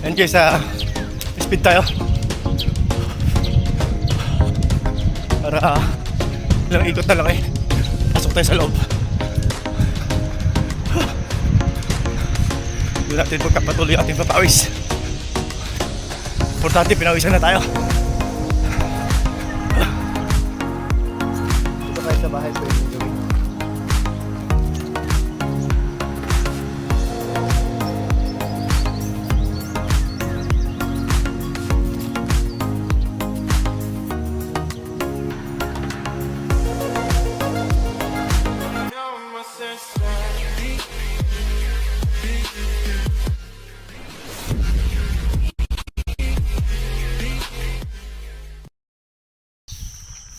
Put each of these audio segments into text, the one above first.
And guys, speed tayo para ilang ikot na lang pasok tayo sa loob. Doon natin pagkapatuloy ating papawis. Importante, pinawisan na tayo. Dito kayo sa bahay pwede nyo gawin.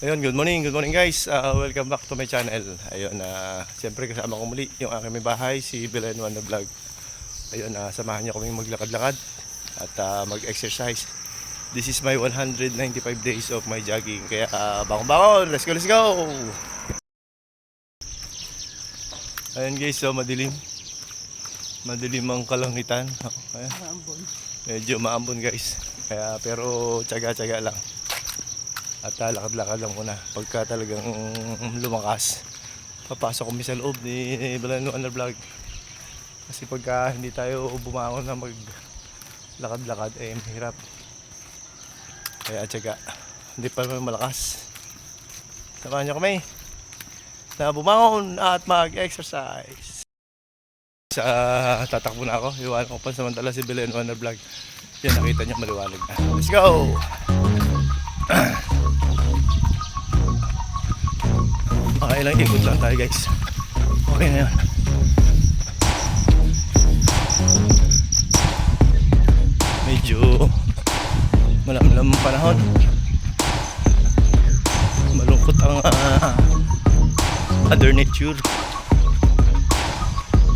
Ayun, good morning guys. Welcome back to my channel. Ayun, siyempre kasama ko muli yung aking may bahay, si Belen Wanda Vlog. Ayun, samahan niyo kaming maglakad-lakad at mag-exercise. This is my 195 days of my jogging. Kaya bangon-bangon, let's go! Ayun guys, so madilim ang kalangitan. Ayan. Medyo maambon guys. Kaya pero tiyaga-tiyaga lang. At lakad-lakad lang muna. Pagka talagang lumakas, papasok kami sa loob ni Belen Wanda Vlog. Kasi pagka hindi tayo bumangon na maglakad-lakad, mahirap. Kaya tiyaga. Hindi pa naman malakas. Samahan nyo kami na bumangon at mag-exercise. Tatakbo na ako. Iwanan ko pa samantala si Belen Wanda Vlog. Yan, nakita nyo maliwanag na. Let's go! Okay lang, ikot lang tayo guys. Okay na yan. Medyo malamlam ang panahon. Malungkot ang mother nature.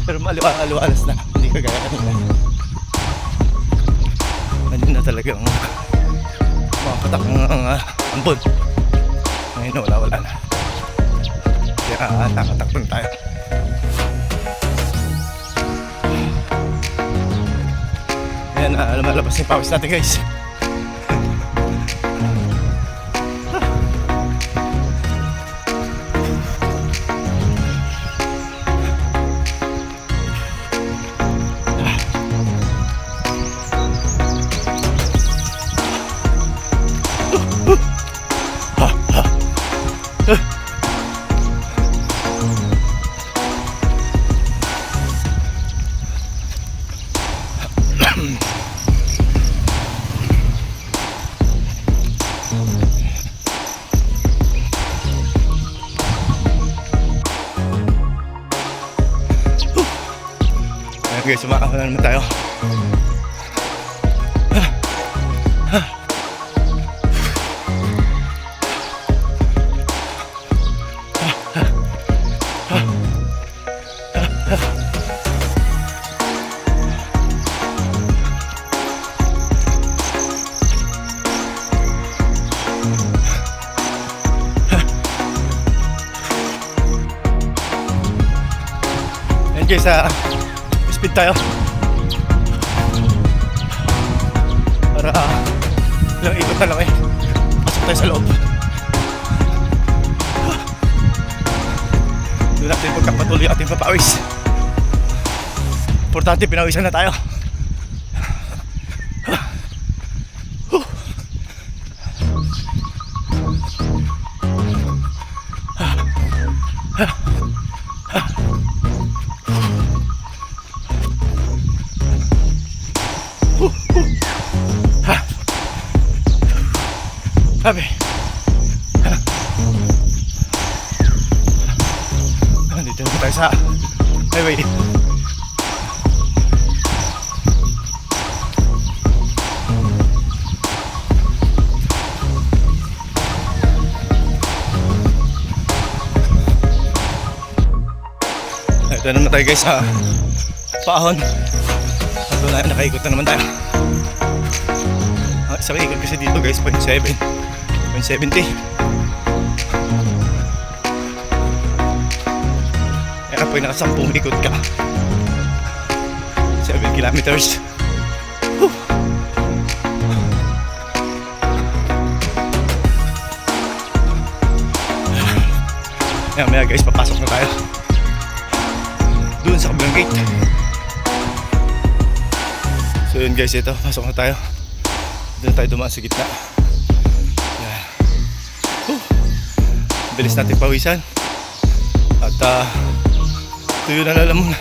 Pero maliwalas na. Hindi kagaya kanina. Kanina talagang makapatak ang ambon. Ngayon wala na. Kaya nakatakpan tayo. Ayan, lumalabas yung pawis natin guys. Okay, sumakang na naman tayo. And guys, speed tayo para ilang ikot na lang pasok tayo sa loob. Doon natin pagkapatuloy ating papawis. Importante, pinawisan na tayo. Sabi, dito na tayo sa highway. Ito naman tayo guys sa paahon. Ito na, nakaikot na naman tayo. Sa ikot kasi dito guys, 0.7 0.70. Kaya po naka 10 ikot ka, 7 kilometers. Maya guys, papasok na tayo doon sa kabilang gate. So yun guys, ito, pasok na tayo. Doon tayo dumaan sa gitna. Yan. Bilis natin pawisan. At ito yun, alam mo na.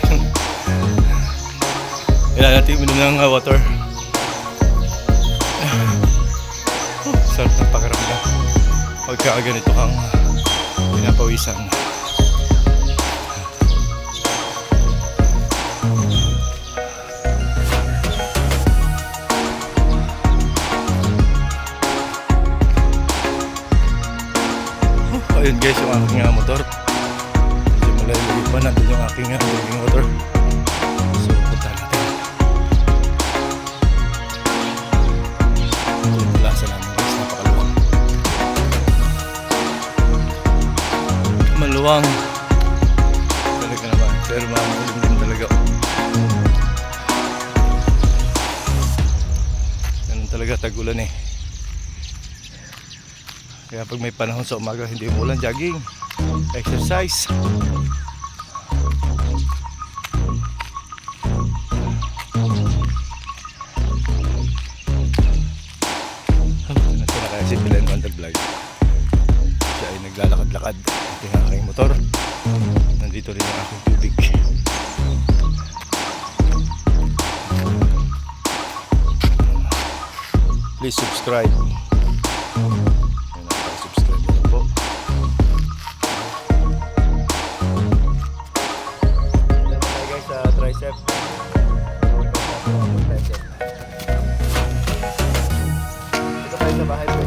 Kailangan natin uminom ng water. Sarap ng pakiramdam pagka ganito kang pinapawisan. Ayun guys, yung aking motor. Medyo malayo pa natin yung aking motor. So punta natin. Ito yung plaza namin guys, napakaluwang. Maluwang talaga naman, pero mamulim din talaga. Ganun talaga tag-ulan eh. Kaya pag may panahon sa umaga, hindi umulan, jogging, exercise. Nasa na kaya si Pilen Wonder Vlog. Siya ay naglalakad-lakad. Ito yung aking motor. Nandito rin ang aking tubig. Please subscribe. Subscribe na po. Dito tayo guys sa tricep. Dito tayo sa bahay po.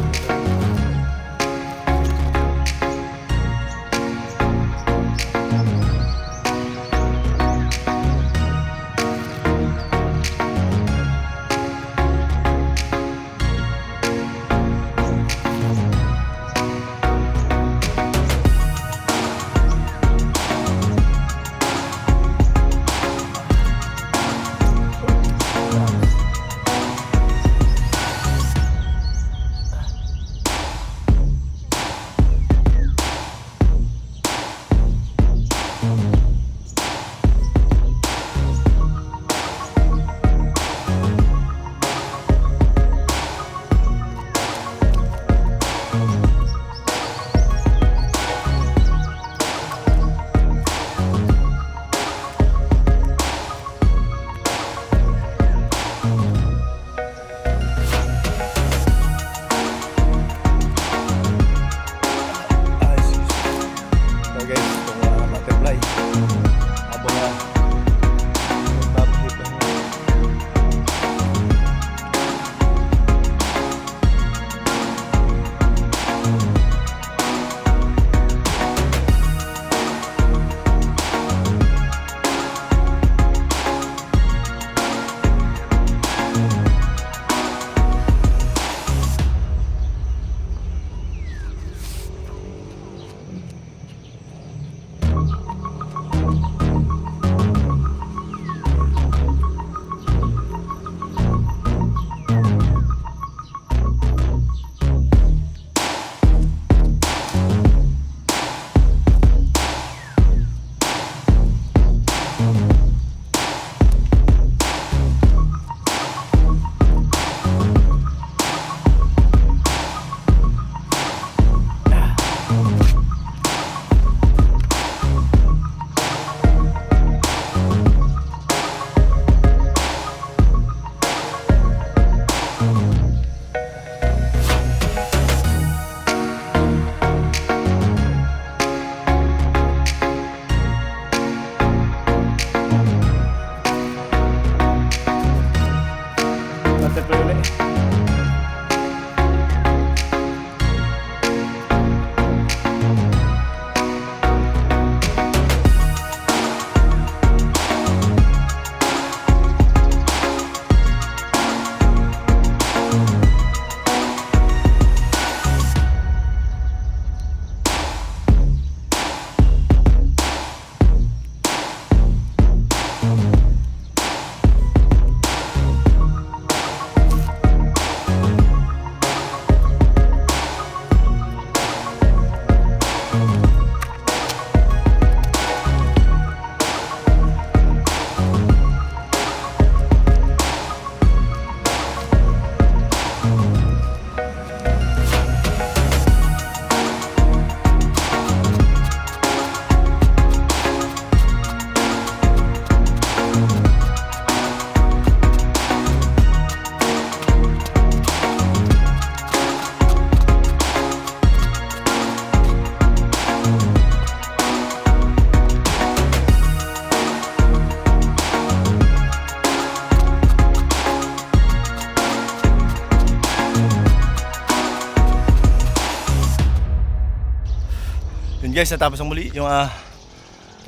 guys, natapos ang muli yung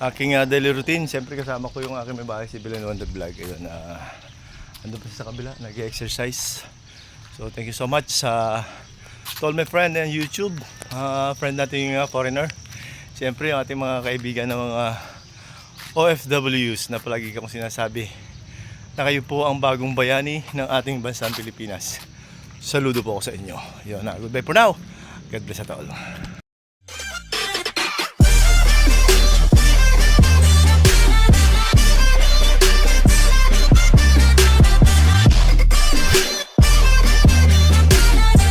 aking daily routine. Siyempre kasama ko yung aking may bahay, si Villanueva the Vlog. Ayun, andun pa sa kabila, nag-exercise. So thank you so much sa to all my friend and YouTube, friend natin yung foreigner. Siyempre yung ating mga kaibigan ng mga OFWs na palagi kong sinasabi na kayo po ang bagong bayani ng ating bansang Pilipinas. Saludo po ako sa inyo. Yun na, goodbye for now. God bless us all.